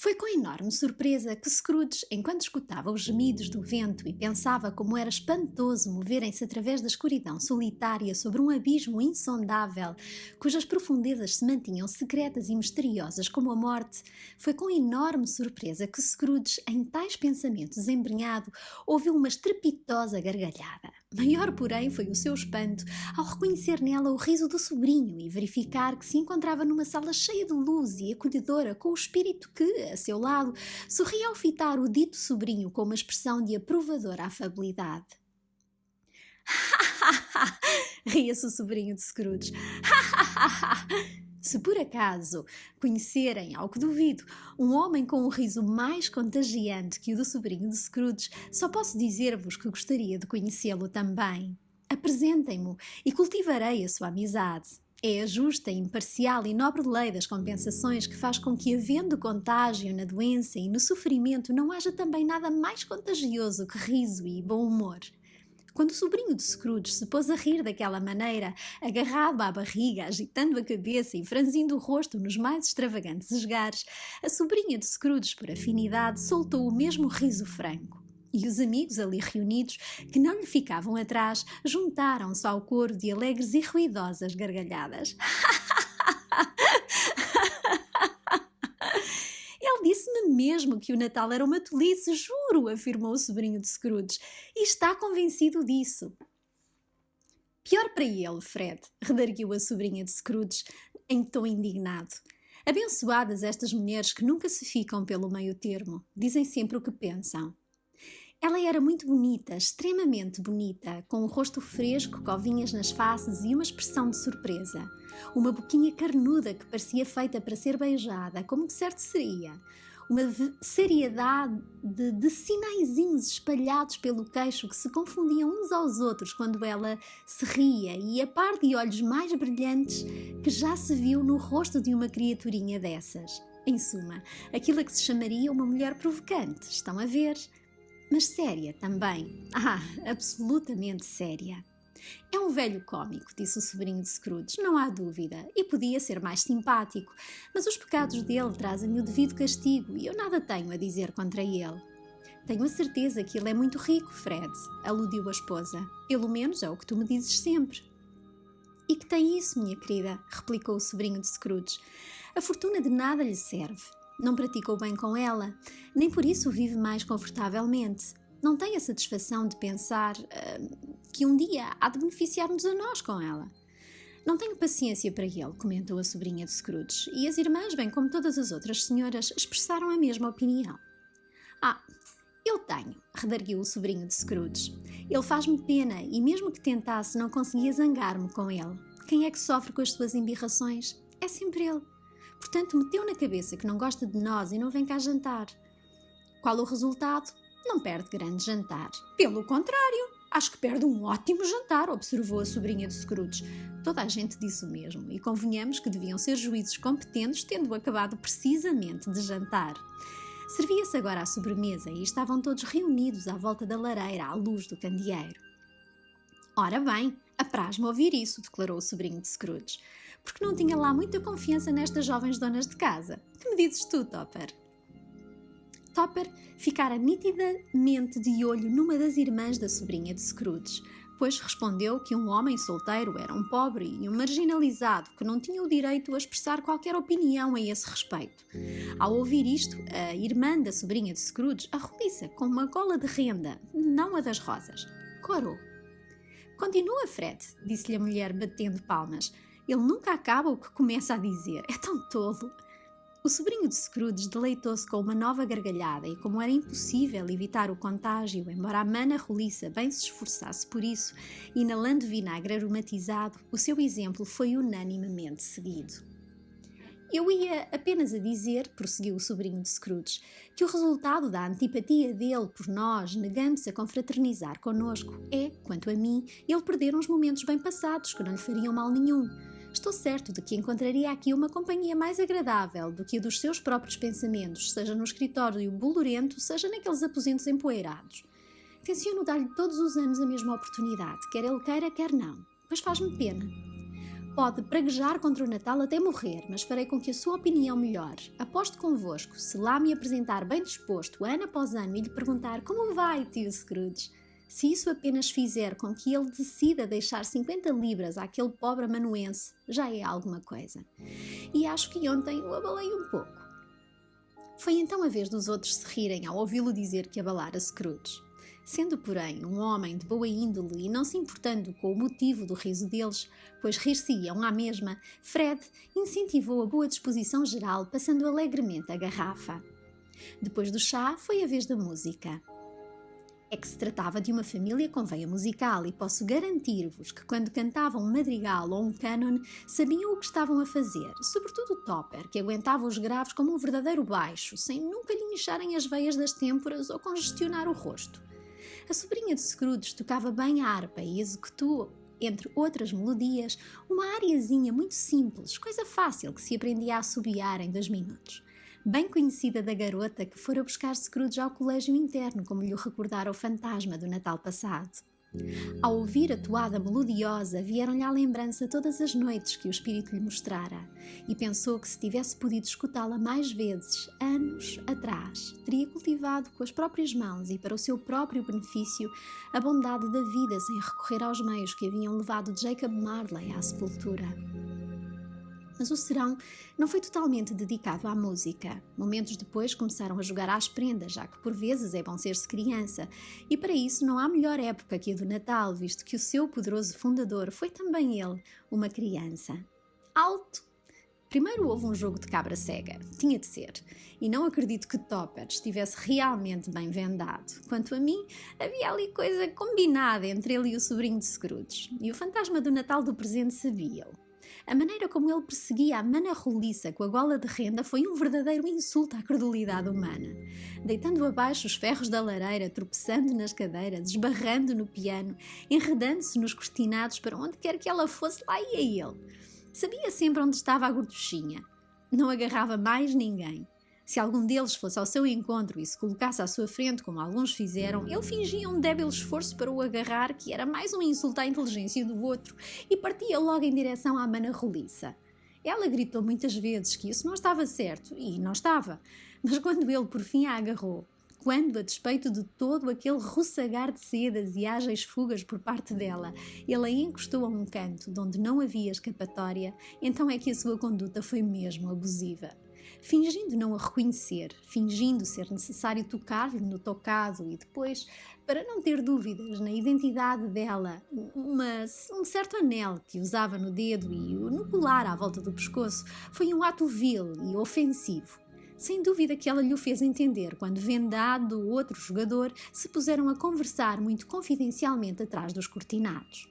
Foi com enorme surpresa que Scrooge, enquanto escutava os gemidos do vento e pensava como era espantoso moverem-se através da escuridão solitária sobre um abismo insondável, cujas profundezas se mantinham secretas e misteriosas como a morte, foi com enorme surpresa que Scrooge, em tais pensamentos embrenhado, ouviu uma estrepitosa gargalhada. Maior, porém, foi o seu espanto ao reconhecer nela o riso do sobrinho e verificar que se encontrava numa sala cheia de luz e acolhedora com o espírito que, a seu lado, sorria ao fitar o dito sobrinho com uma expressão de aprovadora afabilidade. Ria-se o sobrinho de Scrooge. Se por acaso conhecerem, ao que duvido, um homem com um riso mais contagiante que o do sobrinho de Scrooge, só posso dizer-vos que gostaria de conhecê-lo também. Apresentem-mo e cultivarei a sua amizade. É a justa, imparcial e nobre lei das compensações que faz com que, havendo contágio na doença e no sofrimento, não haja também nada mais contagioso que riso e bom humor. Quando o sobrinho de Scrooge se pôs a rir daquela maneira, agarrado à barriga, agitando a cabeça e franzindo o rosto nos mais extravagantes esgares, a sobrinha de Scrooge, por afinidade, soltou o mesmo riso franco. E os amigos ali reunidos, que não lhe ficavam atrás, juntaram-se ao coro de alegres e ruidosas gargalhadas. Ele disse-me mesmo que o Natal era uma tolice, juro, afirmou o sobrinho de Scrooge, e está convencido disso. Pior para ele, Fred, redarguiu a sobrinha de Scrooge, em tom indignado. Abençoadas estas mulheres que nunca se ficam pelo meio termo, dizem sempre o que pensam. Ela era muito bonita, extremamente bonita, com o rosto fresco, covinhas nas faces e uma expressão de surpresa. Uma boquinha carnuda que parecia feita para ser beijada, como de certo seria. Uma seriedade de sinaizinhos espalhados pelo queixo que se confundiam uns aos outros quando ela se ria, e a par de olhos mais brilhantes que já se viu no rosto de uma criaturinha dessas. Em suma, aquilo a que se chamaria uma mulher provocante, estão a ver? Mas séria também. Absolutamente séria. É um velho cómico, disse o sobrinho de Scrooge, não há dúvida, e podia ser mais simpático, mas os pecados dele trazem o devido castigo e eu nada tenho a dizer contra ele. Tenho a certeza que ele é muito rico, Fred, aludiu a esposa. Pelo menos é o que tu me dizes sempre. E que tem isso, minha querida, replicou o sobrinho de Scrooge. A fortuna de nada lhe serve. Não pratica o bem com ela, nem por isso vive mais confortavelmente. Não tem a satisfação de pensar que um dia há de beneficiar-nos a nós com ela. Não tenho paciência para ele, comentou a sobrinha de Scrooge, e as irmãs, bem como todas as outras senhoras, expressaram a mesma opinião. Eu tenho, redarguiu o sobrinho de Scrooge. Ele faz-me pena e mesmo que tentasse não conseguia zangar-me com ele. Quem é que sofre com as suas embirrações? É sempre ele. Portanto, meteu na cabeça que não gosta de nós e não vem cá jantar. Qual o resultado? Não perde grande jantar. Pelo contrário, acho que perde um ótimo jantar, observou a sobrinha de Scrooge. Toda a gente disse o mesmo, e convenhamos que deviam ser juízes competentes, tendo acabado precisamente de jantar. Servia-se agora a sobremesa e estavam todos reunidos à volta da lareira, à luz do candeeiro. Ora bem, apraz-me ouvir isso, declarou o sobrinho de Scrooge, porque não tinha lá muita confiança nestas jovens donas de casa. Que me dizes tu, Topper? Topper ficara nitidamente de olho numa das irmãs da sobrinha de Scrooge, pois respondeu que um homem solteiro era um pobre e um marginalizado que não tinha o direito a expressar qualquer opinião a esse respeito. Ao ouvir isto, a irmã da sobrinha de Scrooge arrumiça com uma gola de renda, não a das rosas. Corou. Continua, Fred, disse-lhe a mulher batendo palmas. Ele nunca acaba o que começa a dizer. É tão tolo. O sobrinho de Scrooge deleitou-se com uma nova gargalhada e, como era impossível evitar o contágio, embora a mana roliça bem se esforçasse por isso, inalando vinagre aromatizado, o seu exemplo foi unanimemente seguido. Eu ia apenas a dizer, prosseguiu o sobrinho de Scrooge, que o resultado da antipatia dele por nós, negando-se a confraternizar connosco, é, quanto a mim, ele perder uns momentos bem passados que não lhe fariam mal nenhum. Estou certo de que encontraria aqui uma companhia mais agradável do que a dos seus próprios pensamentos, seja no escritório bolorento, seja naqueles aposentos empoeirados. Tenciono dar-lhe todos os anos a mesma oportunidade, quer ele queira, quer não, pois faz-me pena. Pode praguejar contra o Natal até morrer, mas farei com que a sua opinião melhore. Aposto convosco, se lá me apresentar bem disposto, ano após ano, e lhe perguntar como vai, tio Scrooge, se isso apenas fizer com que ele decida deixar 50 libras àquele pobre amanuense, já é alguma coisa. E acho que ontem o abalei um pouco. Foi então a vez dos outros se rirem ao ouvi-lo dizer que abalara Scrooge. Sendo, porém, um homem de boa índole e não se importando com o motivo do riso deles, pois rir-se-iam à mesma, Fred incentivou a boa disposição geral, passando alegremente a garrafa. Depois do chá, foi a vez da música. É que se tratava de uma família com veia musical e posso garantir-vos que quando cantavam um madrigal ou um cânon, sabiam o que estavam a fazer, sobretudo o Topper, que aguentava os graves como um verdadeiro baixo, sem nunca lhe incharem as veias das têmporas ou congestionar o rosto. A sobrinha de Scrooge tocava bem a harpa e executou, entre outras melodias, uma ariazinha muito simples, coisa fácil que se aprendia a assobiar em 2 minutos. Bem conhecida da garota que fora buscar Scrooge ao colégio interno, como lhe recordara o fantasma do Natal passado. Ao ouvir a toada melodiosa, vieram-lhe à lembrança todas as noites que o espírito lhe mostrara, e pensou que se tivesse podido escutá-la mais vezes, anos atrás, teria cultivado com as próprias mãos e para o seu próprio benefício a bondade da vida sem recorrer aos meios que haviam levado Jacob Marley à sepultura. Mas o serão não foi totalmente dedicado à música. Momentos depois começaram a jogar às prendas, já que por vezes é bom ser-se criança, e para isso não há melhor época que a do Natal, visto que o seu poderoso fundador foi também ele uma criança. Alto! Primeiro houve um jogo de cabra cega, tinha de ser, e não acredito que Topper estivesse realmente bem vendado. Quanto a mim, havia ali coisa combinada entre ele e o sobrinho de Scrooge, e o fantasma do Natal do presente sabia-o. A maneira como ele perseguia a mana roliça com a gola de renda foi um verdadeiro insulto à credulidade humana. Deitando abaixo os ferros da lareira, tropeçando nas cadeiras, esbarrando no piano, enredando-se nos cortinados para onde quer que ela fosse, lá ia ele. Sabia sempre onde estava a gorduchinha. Não agarrava mais ninguém. Se algum deles fosse ao seu encontro e se colocasse à sua frente, como alguns fizeram, ele fingia um débil esforço para o agarrar, que era mais um insulto à inteligência do outro, e partia logo em direção à mana roliça. Ela gritou muitas vezes que isso não estava certo, e não estava, mas quando ele por fim a agarrou, quando, a despeito de todo aquele roçagar de sedas e ágeis fugas por parte dela, ele a encostou a um canto de onde não havia escapatória, então é que a sua conduta foi mesmo abusiva. Fingindo não a reconhecer, fingindo ser necessário tocar-lhe no tocado e depois, para não ter dúvidas na identidade dela, um certo anel que usava no dedo e no colar à volta do pescoço, foi um ato vil e ofensivo. Sem dúvida que ela lhe o fez entender quando, vendado o outro jogador, se puseram a conversar muito confidencialmente atrás dos cortinados.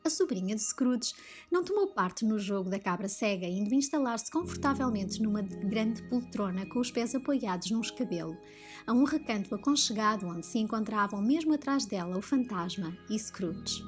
A sobrinha de Scrooge não tomou parte no jogo da cabra cega, indo instalar-se confortavelmente numa grande poltrona com os pés apoiados num escabelo, a um recanto aconchegado onde se encontravam mesmo atrás dela o fantasma e Scrooge.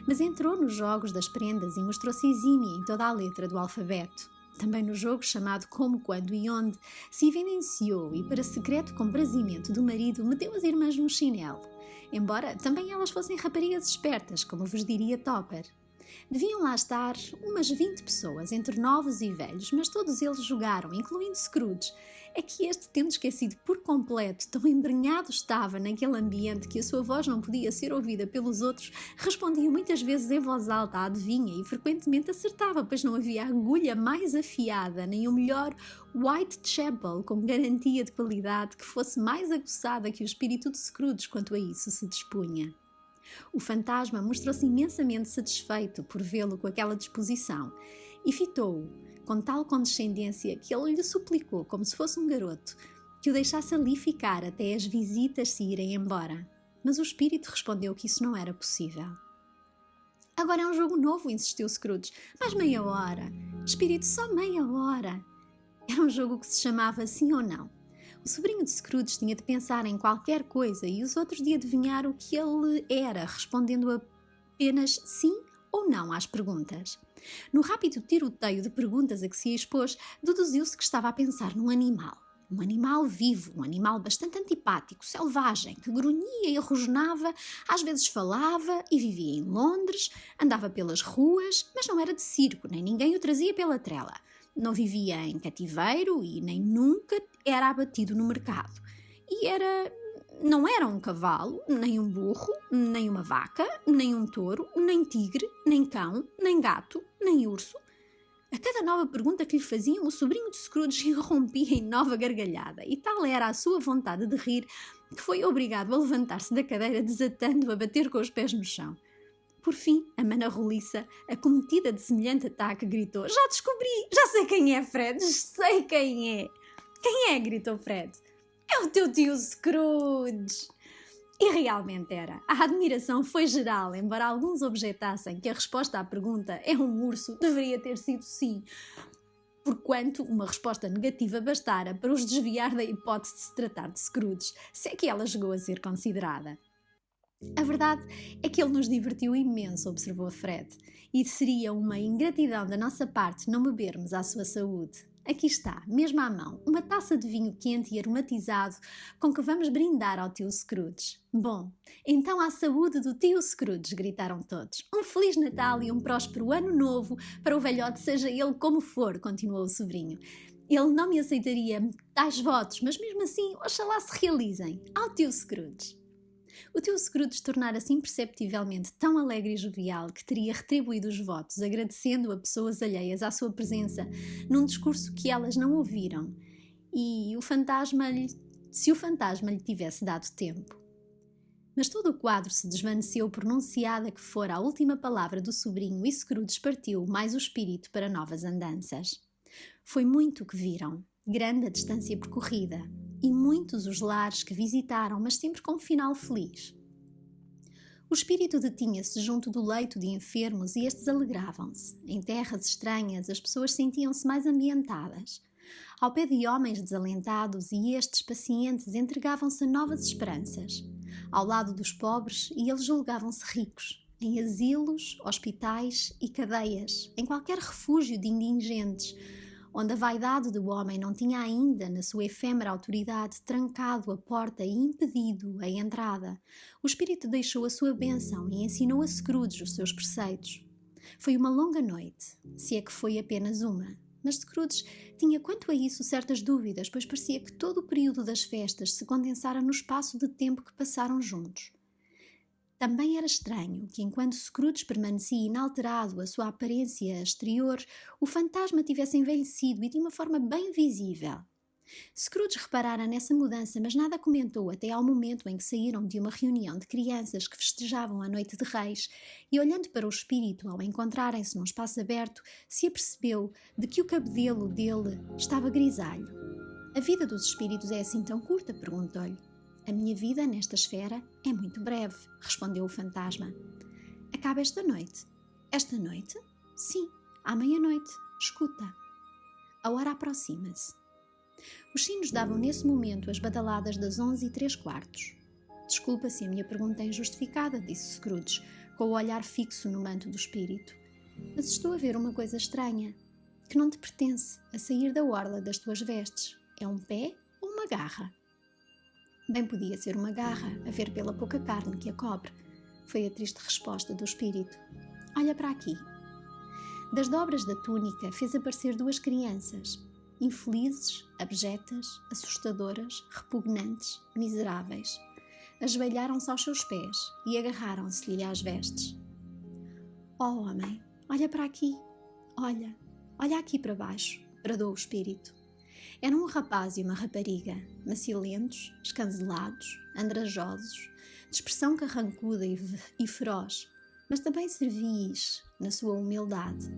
Mas entrou nos jogos das prendas e mostrou-se exímia em toda a letra do alfabeto. Também no jogo chamado Como, Quando e Onde, se evidenciou e, para secreto comprazimento do marido, meteu as irmãs no chinelo. Embora também elas fossem raparigas espertas, como vos diria Topper. Deviam lá estar umas 20 pessoas, entre novos e velhos, mas todos eles jogaram, incluindo Scrooge. É que este, tendo esquecido por completo, tão embrenhado estava naquele ambiente que a sua voz não podia ser ouvida pelos outros, respondia muitas vezes em voz alta à adivinha e frequentemente acertava, pois não havia agulha mais afiada, nem o melhor Whitechapel com garantia de qualidade que fosse mais aguçada que o espírito de Scrooge quanto a isso se dispunha. O fantasma mostrou-se imensamente satisfeito por vê-lo com aquela disposição e fitou-o com tal condescendência que ele lhe suplicou, como se fosse um garoto, que o deixasse ali ficar até as visitas se irem embora. Mas o espírito respondeu que isso não era possível. Agora é um jogo novo, insistiu Scrooge. Mais meia hora. Espírito, só meia hora. Era um jogo que se chamava Sim ou Não. O sobrinho de Scrooge tinha de pensar em qualquer coisa e os outros de adivinhar o que ele era, respondendo apenas sim ou não às perguntas. No rápido tiroteio de perguntas a que se expôs, deduziu-se que estava a pensar num animal. um animal vivo, um animal bastante antipático, selvagem, que grunhia e rosnava, às vezes falava e vivia em Londres, andava pelas ruas, mas não era de circo, nem ninguém o trazia pela trela. Não vivia em cativeiro e nem nunca era abatido no mercado. Não era um cavalo, nem um burro, nem uma vaca, nem um touro, nem tigre, nem cão, nem gato, nem urso. A cada nova pergunta que lhe faziam, o sobrinho de Scrooge irrompia em nova gargalhada, e tal era a sua vontade de rir que foi obrigado a levantar-se da cadeira, desatando a bater com os pés no chão. Por fim, a mana roliça, acometida de semelhante ataque, gritou: "Já descobri! Já sei quem é, Fred! Sei quem é!" "Quem é?" gritou Fred. "É o teu tio Scrooge!" E realmente era. A admiração foi geral, embora alguns objetassem que a resposta à pergunta "é um urso?" deveria ter sido sim, porquanto uma resposta negativa bastara para os desviar da hipótese de se tratar de Scrooge, se é que ela chegou a ser considerada. "A verdade é que ele nos divertiu imenso", observou Fred, "e seria uma ingratidão da nossa parte não bebermos à sua saúde. Aqui está, mesmo à mão, uma taça de vinho quente e aromatizado com que vamos brindar ao tio Scrooge." "Bom, então à saúde do tio Scrooge", gritaram todos. "Um Feliz Natal e um próspero Ano Novo para o velhote, seja ele como for", continuou o sobrinho. "Ele não me aceitaria tais votos, mas mesmo assim, oxalá se realizem. Ao tio Scrooge." O tio Scrooge tornara-se imperceptivelmente tão alegre e jovial que teria retribuído os votos, agradecendo a pessoas alheias à sua presença, num discurso que elas não ouviram, se o fantasma lhe tivesse dado tempo. Mas todo o quadro se desvaneceu pronunciada que fora a última palavra do sobrinho, e Scrooge partiu mais o espírito para novas andanças. Foi muito o que viram, grande a distância percorrida, e muitos os lares que visitaram, mas sempre com um final feliz. O espírito detinha-se junto do leito de enfermos e estes alegravam-se. Em terras estranhas, as pessoas sentiam-se mais ambientadas. Ao pé de homens desalentados, e estes pacientes entregavam-se a novas esperanças. Ao lado dos pobres, e eles julgavam-se ricos. Em asilos, hospitais e cadeias, em qualquer refúgio de indigentes, onde a vaidade do homem não tinha ainda, na sua efêmera autoridade, trancado a porta e impedido a entrada, o espírito deixou a sua bênção e ensinou a Scrooge os seus preceitos. Foi uma longa noite, se é que foi apenas uma, mas Scrooge tinha quanto a isso certas dúvidas, pois parecia que todo o período das festas se condensara no espaço de tempo que passaram juntos. Também era estranho que, enquanto Scrooge permanecia inalterado a sua aparência exterior, o fantasma tivesse envelhecido e de uma forma bem visível. Scrooge reparara nessa mudança, mas nada comentou até ao momento em que saíram de uma reunião de crianças que festejavam a Noite de Reis e, olhando para o espírito ao encontrarem-se num espaço aberto, se apercebeu de que o cabedelo dele estava grisalho. "A vida dos espíritos é assim tão curta?" perguntou-lhe. "A minha vida nesta esfera é muito breve", respondeu o fantasma. "Acaba esta noite." "Esta noite?" "Sim, à meia-noite. Escuta." A hora aproxima-se. Os sinos davam nesse momento as badaladas das 11:03. "Desculpa se a minha pergunta é injustificada", disse Scrooge, com o olhar fixo no manto do espírito, "mas estou a ver uma coisa estranha, que não te pertence, a sair da orla das tuas vestes. É um pé ou uma garra?" "Bem podia ser uma garra, a ver pela pouca carne que a cobre", foi a triste resposta do espírito. "Olha para aqui." Das dobras da túnica fez aparecer duas crianças, infelizes, abjetas, assustadoras, repugnantes, miseráveis. Ajoelharam-se aos seus pés e agarraram-se-lhe às vestes. "Oh, homem, olha para aqui. Olha aqui para baixo", bradou o espírito. Eram um rapaz e uma rapariga, macilentos, escancelados, andrajosos, de expressão carrancuda e feroz, mas também servis na sua humildade,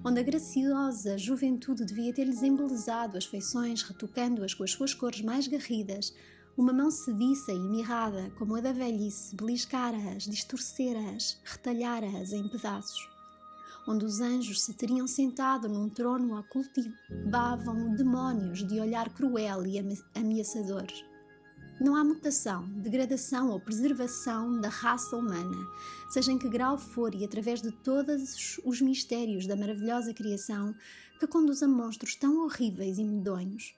onde a graciosa juventude devia ter-lhes embelezado as feições, retocando-as com as suas cores mais garridas. Uma mão sediça e mirrada, como a da velhice, beliscara-as, distorcera-as, retalhara-as em pedaços. Onde os anjos se teriam sentado num trono a cultivavam demónios de olhar cruel e ameaçador. Não há mutação, degradação ou preservação da raça humana, seja em que grau for e através de todos os mistérios da maravilhosa criação, que conduz a monstros tão horríveis e medonhos.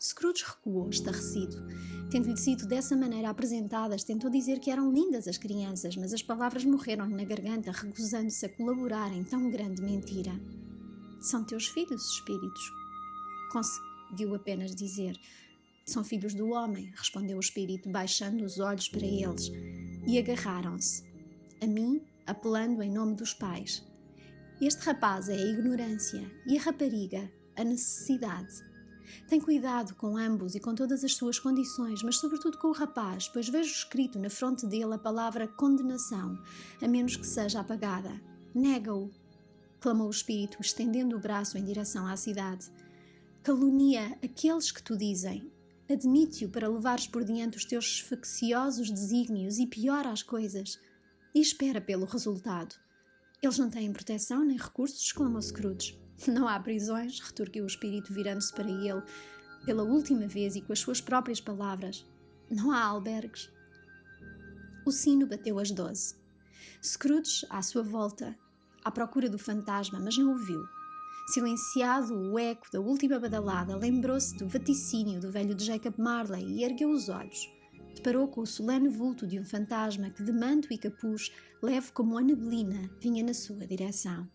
Scrooge recuou, estarrecido. Tendo-lhe sido dessa maneira apresentadas, tentou dizer que eram lindas as crianças, mas as palavras morreram-lhe na garganta, recusando-se a colaborar em tão grande mentira. São teus filhos, espíritos? Conseguiu apenas dizer. São filhos do homem, respondeu o espírito, baixando os olhos para eles, e agarraram-se. A mim, apelando em nome dos pais. Este rapaz é a ignorância e a rapariga, a necessidade. Tem cuidado com ambos e com todas as suas condições, mas sobretudo com o rapaz, pois vejo escrito na fronte dele a palavra condenação, a menos que seja apagada. Nega-o, clamou o espírito, estendendo o braço em direção à cidade. Calunia aqueles que tu dizem. Admite-o para levares por diante os teus facciosos desígnios e piora as coisas. E espera pelo resultado. Eles não têm proteção nem recursos, exclamou Scrooge. Não há prisões, retorquiu o espírito, virando-se para ele pela última vez e com as suas próprias palavras. Não há albergues. O sino bateu às 12. Scrooge, à sua volta, à procura do fantasma, mas não o viu. Silenciado o eco da última badalada, lembrou-se do vaticínio do velho Jacob Marley e ergueu os olhos. Deparou com o solene vulto de um fantasma que, de manto e capuz, leve como a neblina, vinha na sua direção.